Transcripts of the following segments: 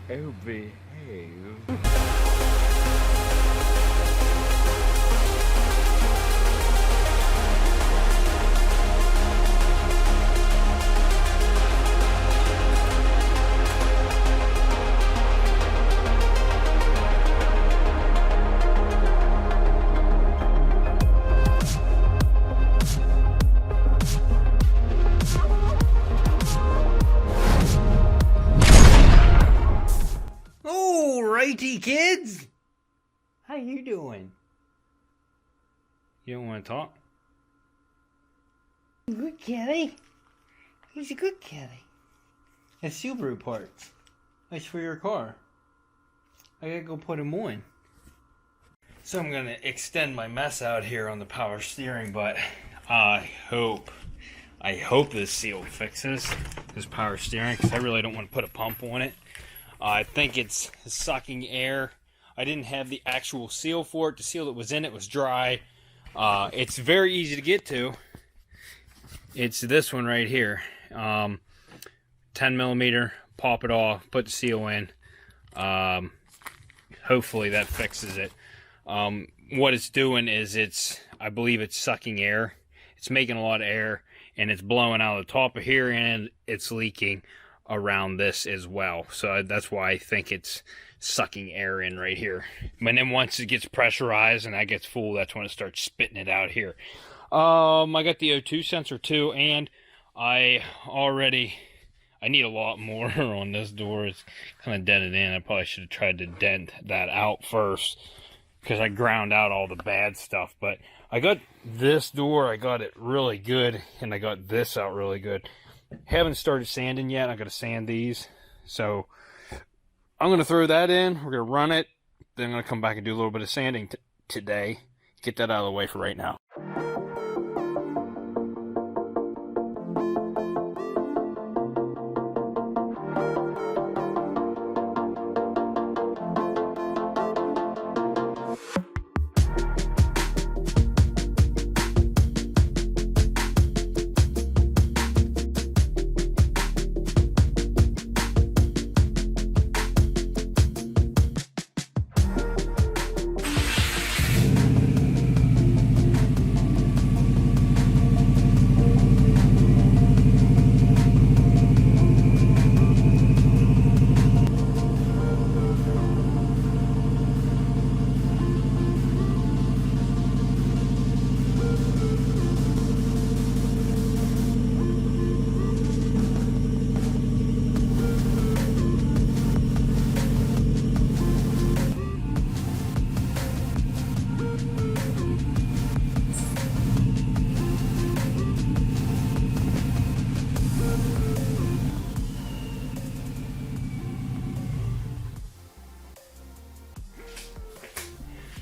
Oh, behave. Alrighty, kids. How you doing? You don't want to talk? Good kitty. He's a good kitty. It's Subaru parts. That's for your car. I gotta go put them on. So I'm gonna extend my mess out here on the power steering, but I hope this seal fixes this power steering, because I really don't want to put a pump on it. I think it's sucking air. I didn't have the actual seal for it. The seal that was in it was dry. It's very easy to get to. It's this one right here. 10 millimeter. Pop it off. Put the seal in. Hopefully that fixes it. What it's doing is I believe it's sucking air. It's making a lot of air, and it's blowing out of the top of here, and it's leaking around this as well. So that's why I think it's sucking air in right here. And then once it gets pressurized and that gets full, that's when it starts spitting it out here. I got the O2 sensor too, and I need a lot more on this door. It's kind of dented in. I probably should have tried to dent that out first, because I ground out all the bad stuff. But I got this door, I got it really good, and I got this out really good. Haven't started sanding yet. I got to sand these. So I'm going to throw that in. We're going to run it. Then I'm going to come back and do a little bit of sanding today. Get that out of the way for right now.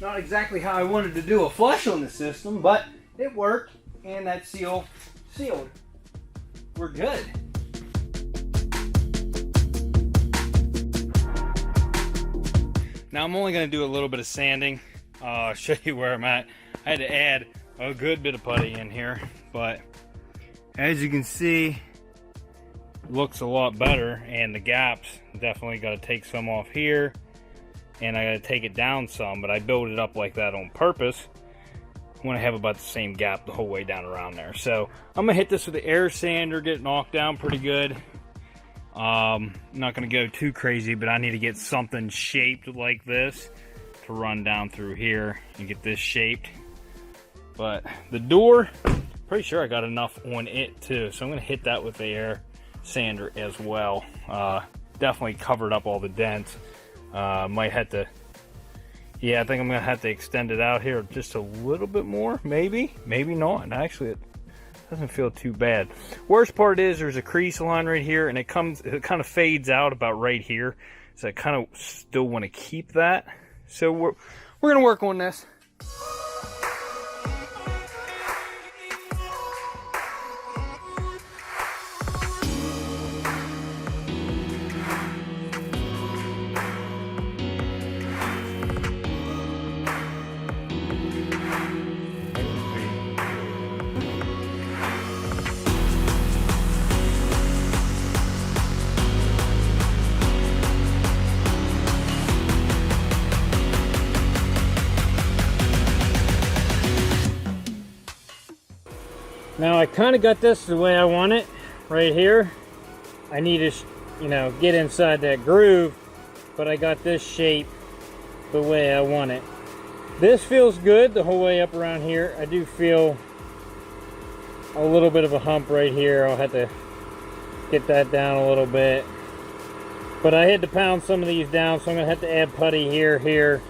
Not exactly how I wanted to do a flush on the system, but it worked, and that seal sealed. We're good. Now I'm only going to do a little bit of sanding. I'll show you where I'm at. I had to add a good bit of putty in here, but as you can see, it looks a lot better, and the gaps, definitely got to take some off here. And I got to take it down some, but I built it up like that on purpose. I want to have about the same gap the whole way down around there. So I'm going to hit this with the air sander, get it knocked down pretty good. I'm not going to go too crazy, but I need to get something shaped like this to run down through here and get this shaped. But the door, pretty sure I got enough on it too. So I'm going to hit that with the air sander as well. Definitely covered up all the dents. Might have to, yeah, I think I'm gonna have to extend it out here just a little bit more, maybe not. Actually, it doesn't feel too bad. Worst part is there's a crease line right here, and it kind of fades out about right here, so I kind of still want to keep that. So we're gonna work on this. Now I kind of got this the way I want it right here. I need to, you know, get inside that groove, but I got this shape the way I want it. This feels good the whole way up around here. I do feel a little bit of a hump right here. I'll have to get that down a little bit. But I had to pound some of these down, so I'm going to have to add putty here,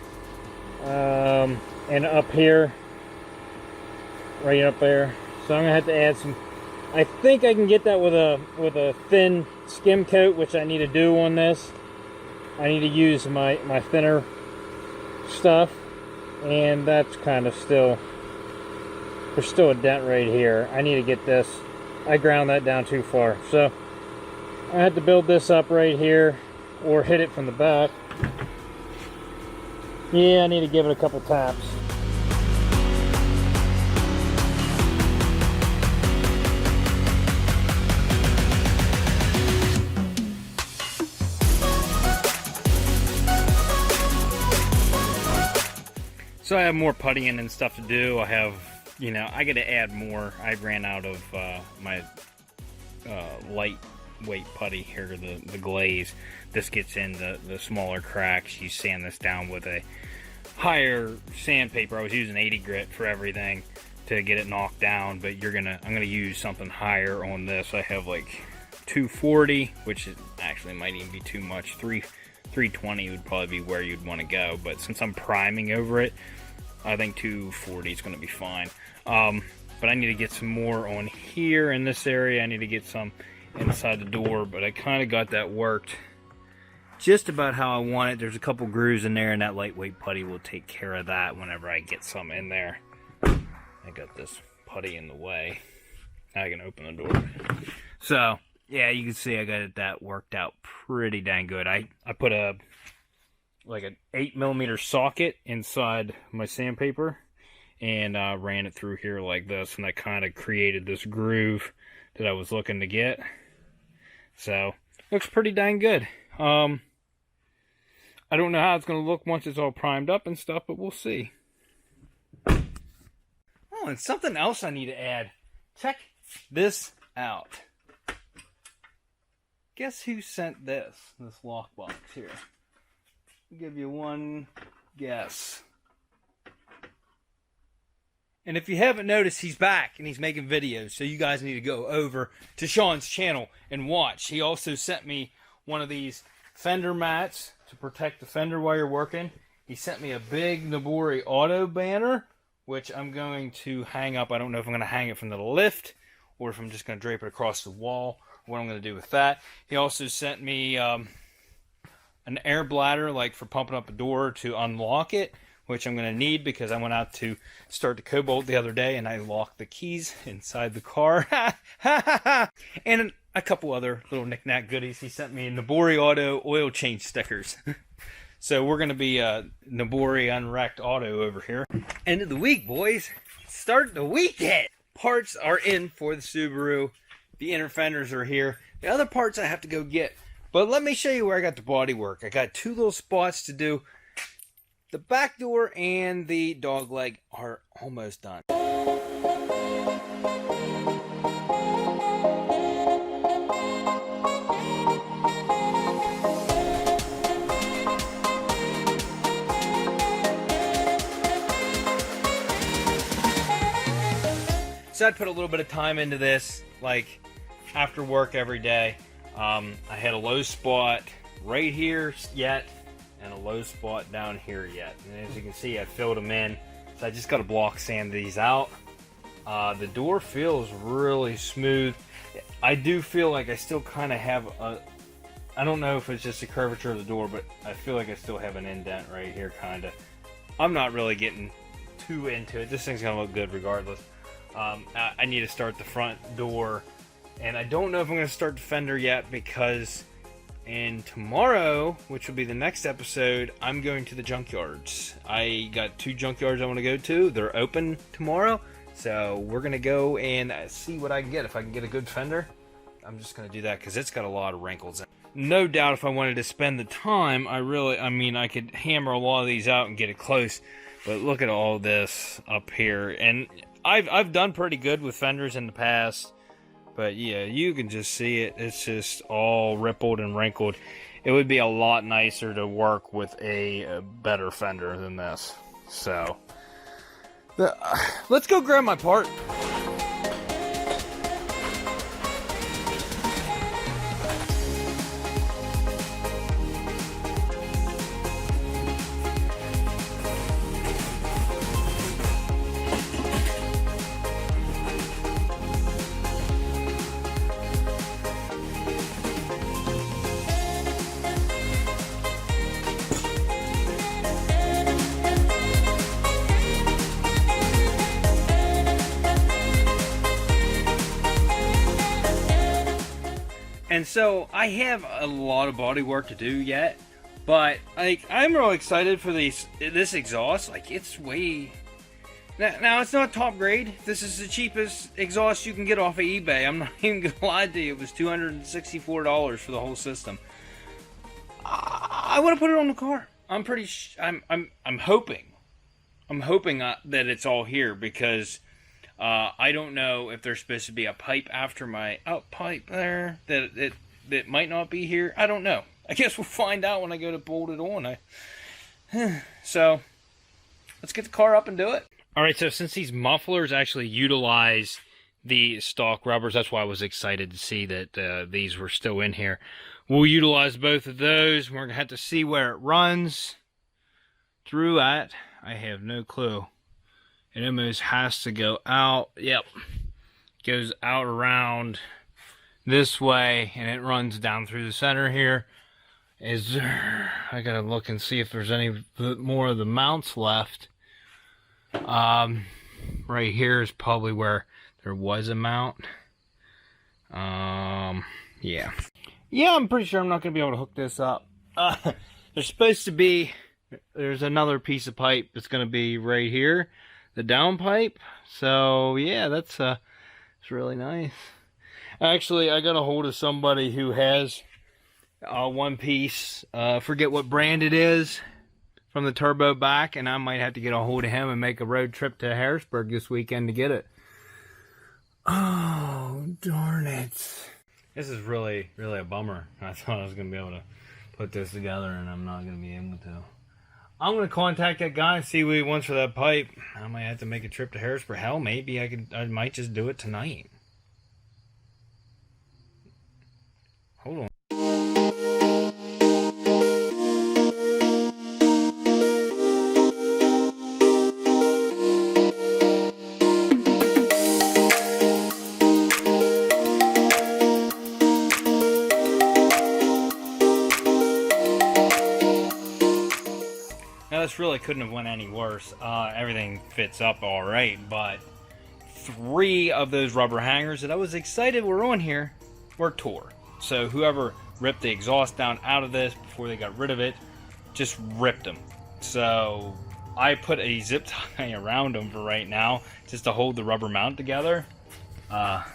and up here, right up there. So I'm going to have to add some. I think I can get that with a thin skim coat, which I need to do on this. I need to use my thinner stuff, and that's kind of still, there's still a dent right here. I need to get this. I ground that down too far, so I had to build this up right here, or hit it from the back. Yeah, I need to give it a couple taps. So I have more puttying and stuff to do. I have, you know, I got to add more. I ran out of my lightweight putty here, the glaze. This gets in the smaller cracks. You sand this down with a higher sandpaper. I was using 80 grit for everything to get it knocked down, but I'm gonna use something higher on this. I have like 240, which is actually might even be too much. 320 would probably be where you'd want to go, but since I'm priming over it, I think 240 is going to be fine. But I need to get some more on here in this area. I need to get some inside the door, but I kind of got that worked just about how I want it. There's a couple grooves in there, and that lightweight putty will take care of that whenever I get some in there. I got this putty in the way. Now I can open the door. So yeah, you can see I got that worked out pretty dang good. I put like an 8mm socket inside my sandpaper and ran it through here like this, and that kind of created this groove that I was looking to get. So looks pretty dang good. I don't know how it's going to look once it's all primed up and stuff, but we'll see. Oh, and something else I need to add. Check this out. Guess who sent this lockbox here? I'll give you one guess. And if you haven't noticed, he's back and he's making videos, so you guys need to go over to Sean's channel and watch. He also sent me one of these Fender Mats to protect the fender while you're working. He sent me a big Nobori auto banner, which I'm going to hang up. I don't know if I'm going to hang it from the lift or if I'm just going to drape it across the wall, what I'm going to do with that. He also sent me an air bladder, like for pumping up a door to unlock it, which I'm going to need because I went out to start the Cobalt the other day and I locked the keys inside the car. And a couple other little knick-knack goodies. He sent me Nobori Auto oil change stickers. So we're going to be Nobori Unwrecked Auto over here. End of the week, boys. Start the weekend. Parts are in for the Subaru. The inner fenders are here. The other parts I have to go get. But let me show you where I got the body work. I got two little spots to do. The back door and the dog leg are almost done. So I'd put a little bit of time into this, like after work every day. I had a low spot right here yet, and a low spot down here yet. And as you can see, I filled them in. So I just got to block sand these out. The door feels really smooth. I do feel like I still kind of have a, I don't know if it's just the curvature of the door, but I feel like I still have an indent right here, kind of. I'm not really getting too into it. This thing's going to look good regardless. I need to start the front door, and I don't know if I'm going to start the fender yet because tomorrow, which will be the next episode, I'm going to the junkyards. I got 2 junkyards I want to go to. They're open tomorrow, so we're going to go and see what I can get. If I can get a good fender, I'm just going to do that because it's got a lot of wrinkles in it. No doubt if I wanted to spend the time, I could hammer a lot of these out and get it close. But look at all this up here, and I've done pretty good with fenders in the past, but yeah, you can just see it. It's just all rippled and wrinkled. It would be a lot nicer to work with a better fender than this. So, let's go grab my part. And so I have a lot of body work to do yet, but like I'm really excited for this exhaust. Like it's way now it's not top grade. This is the cheapest exhaust you can get off of eBay. I'm not even gonna lie to you. It was $264 for the whole system. I want to put it on the car. I'm pretty. I'm hoping. I'm hoping that it's all here because. I don't know if there's supposed to be a pipe after my pipe there that it might not be here. I don't know. I guess we'll find out when I go to bolt it on. So let's get the car up and do it. All right. So since these mufflers actually utilize the stock rubbers, that's why I was excited to see that these were still in here. We'll utilize both of those. We're gonna have to see where it runs through at. I have no clue. It almost has to go out. Yep. Goes out around this way, and it runs down through the center here. I gotta look and see if there's any more of the mounts left. Right here is probably where there was a mount. Yeah. Yeah, I'm pretty sure I'm not gonna be able to hook this up. There's supposed to be, there's another piece of pipe that's gonna be right here. The down pipe. So yeah, that's it's really nice. Actually, I got a hold of somebody who has one piece, forget what brand it is, from the turbo back, and I might have to get a hold of him and make a road trip to Harrisburg this weekend to get it. Oh, darn it. This is really a bummer. I thought I was gonna be able to put this together, and I'm not gonna be able to. I'm going to contact that guy and see what he wants for that pipe. I might have to make a trip to Harrisburg. Hell, maybe I might just do it tonight. Hold on. This really couldn't have went any worse. Everything fits up all right, but 3 of those rubber hangers that I was excited were on here were tore. So whoever ripped the exhaust down out of this before they got rid of it just ripped them. So I put a zip tie around them for right now just to hold the rubber mount together. I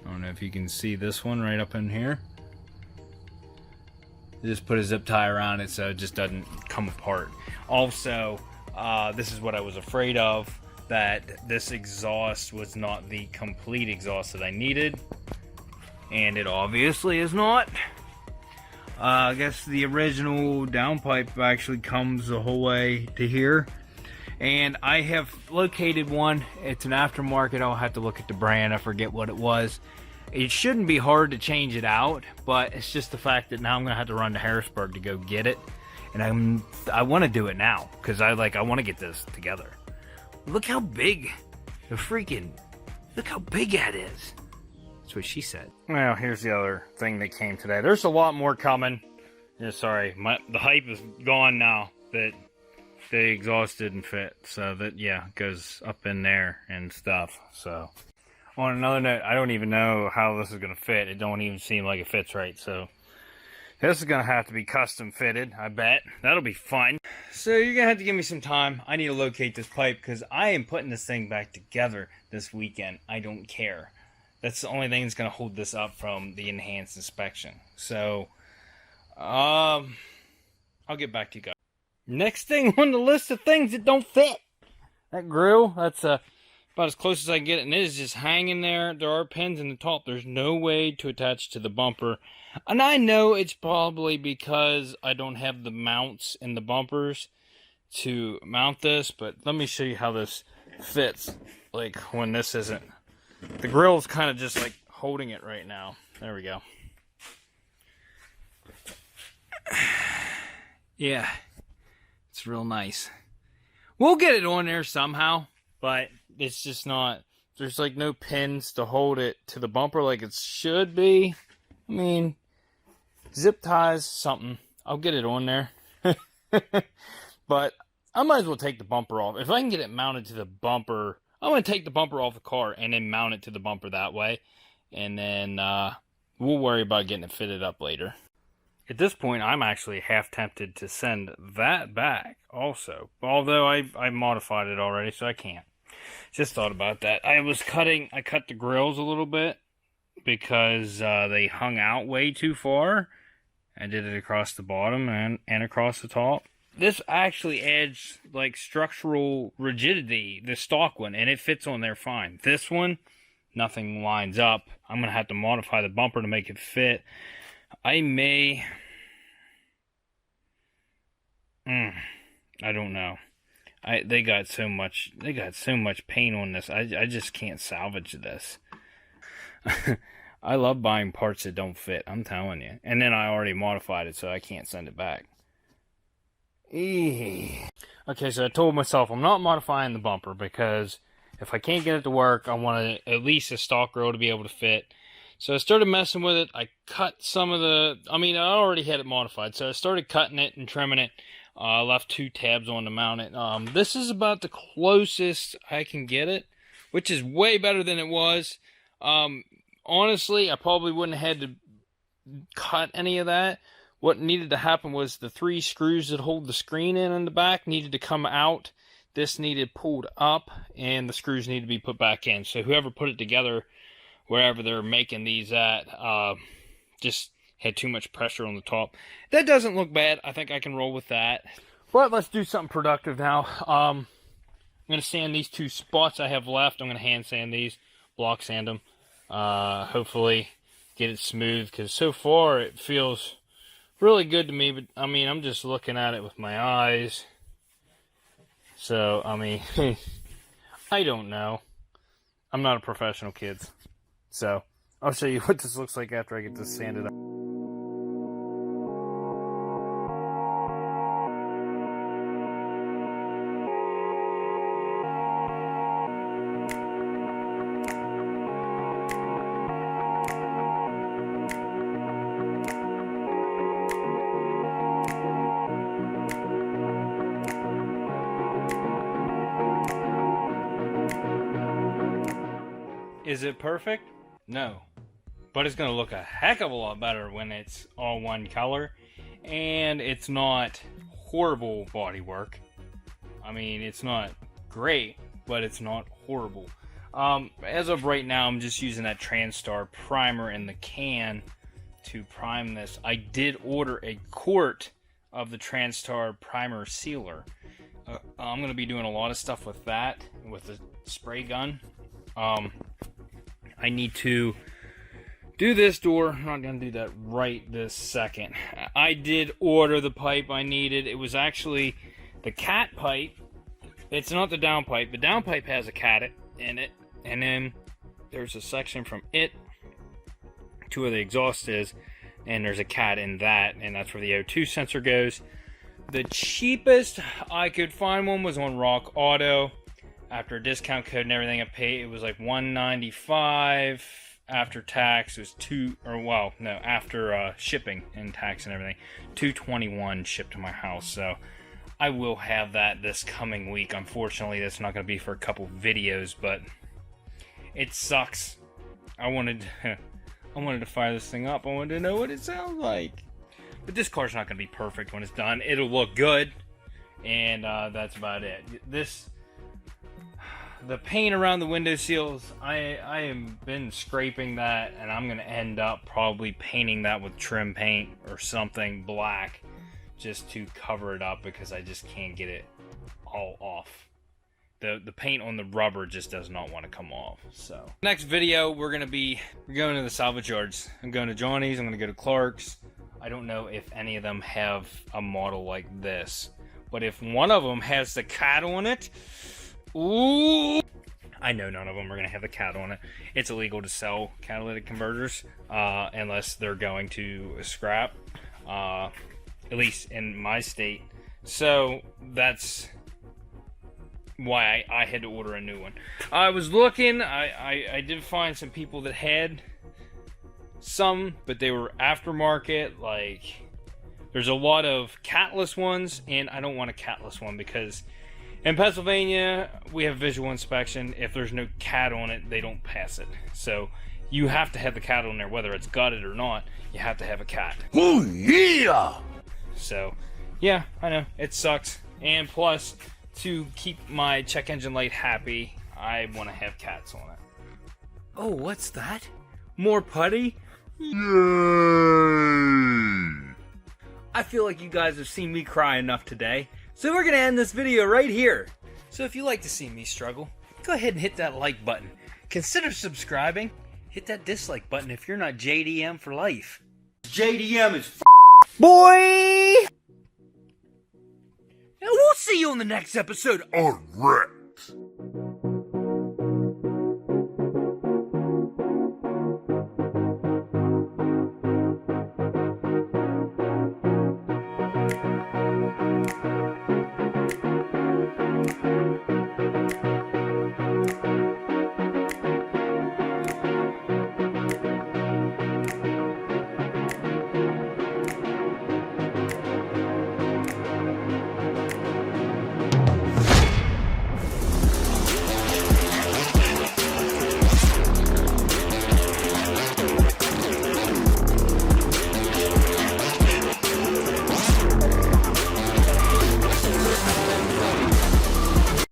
don't know if you can see this one right up in here. Just put a zip tie around it so it just doesn't come apart. Also, this is what I was afraid of, that this exhaust was not the complete exhaust that I needed. And it obviously is not. I guess the original downpipe actually comes the whole way to here. And I have located one. It's an aftermarket. I'll have to look at the brand. I forget what it was. It shouldn't be hard to change it out, but it's just the fact that now I'm gonna have to run to Harrisburg to go get it, and I want to do it now because I want to get this together. Look how big look how big that is. That's what she said. Well, here's the other thing that came today. There's a lot more coming. Yeah, sorry, the hype is gone now that the exhaust didn't fit, so that goes up in there and stuff. So. On another note, I don't even know how this is going to fit. It don't even seem like it fits right. So this is going to have to be custom fitted, I bet. That'll be fun. So you're going to have to give me some time. I need to locate this pipe because I am putting this thing back together this weekend. I don't care. That's the only thing that's going to hold this up from the enhanced inspection. So I'll get back to you guys. Next thing on the list of things that don't fit. That grill, that's a about as close as I can get it, and it is just hanging there. There are pins in the top. There's no way to attach to the bumper. And I know it's probably because I don't have the mounts in the bumpers to mount this, but let me show you how this fits, like when this isn't. The grill's kind of just like holding it right now. There we go. Yeah, it's real nice. We'll get it on there somehow, but it's just not, there's like no pins to hold it to the bumper like it should be. I mean, zip ties, something. I'll get it on there. But I might as well take the bumper off. If I can get it mounted to the bumper, I'm going to take the bumper off the car and then mount it to the bumper that way. And then we'll worry about getting it fitted up later. At this point, I'm actually half tempted to send that back also. Although I modified it already, so I can't. Just thought about that. I cut the grills a little bit because they hung out way too far. I did it across the bottom and across the top. This actually adds like structural rigidity, the stock one, and it fits on there fine. This one, nothing lines up. I'm going to have to modify the bumper to make it fit. I may... I don't know. They got so much paint on this. I just can't salvage this. I love buying parts that don't fit, I'm telling you. And then I already modified it, so I can't send it back. Okay, so I told myself I'm not modifying the bumper because if I can't get it to work, I want at least a stock grill to be able to fit. So I started messing with it. I cut some of the... I mean, I already had it modified, so I started cutting it and trimming it. I left 2 tabs on to mount it. This is about the closest I can get it, which is way better than it was. Honestly, I probably wouldn't have had to cut any of that. What needed to happen was the 3 screws that hold the screen in the back needed to come out. This needed pulled up, and the screws need to be put back in. So whoever put it together, wherever they're making these at, just had too much pressure on the top. That doesn't look bad. I think I can roll with that. But let's do something productive now. I'm going to sand these 2 spots I have left. I'm going to hand sand these, block sand them. Hopefully get it smooth, because so far it feels really good to me. But I mean, I'm just looking at it with my eyes. So, I mean, I don't know. I'm not a professional, kids. So, I'll show you what this looks like after I get this sanded up. Is it perfect? No. But it's going to look a heck of a lot better when it's all one color. And it's not horrible bodywork. I mean, it's not great, but it's not horrible. As of right now, I'm just using that TranStar primer in the can to prime this. I did order a quart of the TranStar primer sealer. I'm going to be doing a lot of stuff with that, with the spray gun. I need to do this door. I'm not going to do that right this second. I did order the pipe I needed. It was actually the cat pipe. It's not the downpipe. The downpipe has a cat in it. And then there's a section from it to where the exhaust is. And there's a cat in that. And that's where the O2 sensor goes. The cheapest I could find one was on Rock Auto. After a discount code and everything I paid, it was like $195. After tax, it was after shipping and tax and everything, $221 shipped to my house. So I will have that this coming week. Unfortunately, that's not going to be for a couple videos, but it sucks. I wanted to fire this thing up. I wanted to know what it sounds like. But this car's not going to be perfect when it's done. It'll look good, and that's about it. The paint around the window seals, I have been scraping that, and I'm going to end up probably painting that with trim paint or something black just to cover it up, because I just can't get it all off. the paint on the rubber just does not want to come off. So next video, we're going to the salvage yards. I'm going to Johnny's, I'm going to go to Clark's. I don't know if any of them have a model like this, but if one of them has the cat on it, ooh, I know none of them are going to have the cat on it. It's illegal to sell catalytic converters unless they're going to scrap, at least in my state. So that's why I had to order a new one. I was looking, I did find some people that had some, but they were aftermarket. Like, there's a lot of catless ones, and I don't want a catless one because in Pennsylvania we have visual inspection. If there's no cat on it, they don't pass it. So you have to have the cat on there, whether it's gutted or not. You have to have a cat. Oh yeah! So yeah, I know it sucks, and plus to keep my check engine light happy, I want to have cats on it. Oh, what's that? More putty? Yay! I feel like you guys have seen me cry enough today, so we're gonna end this video right here. So if you like to see me struggle, go ahead and hit that like button. Consider subscribing. Hit that dislike button if you're not JDM for life. JDM is Boy! Now we'll see you on the next episode. WRX.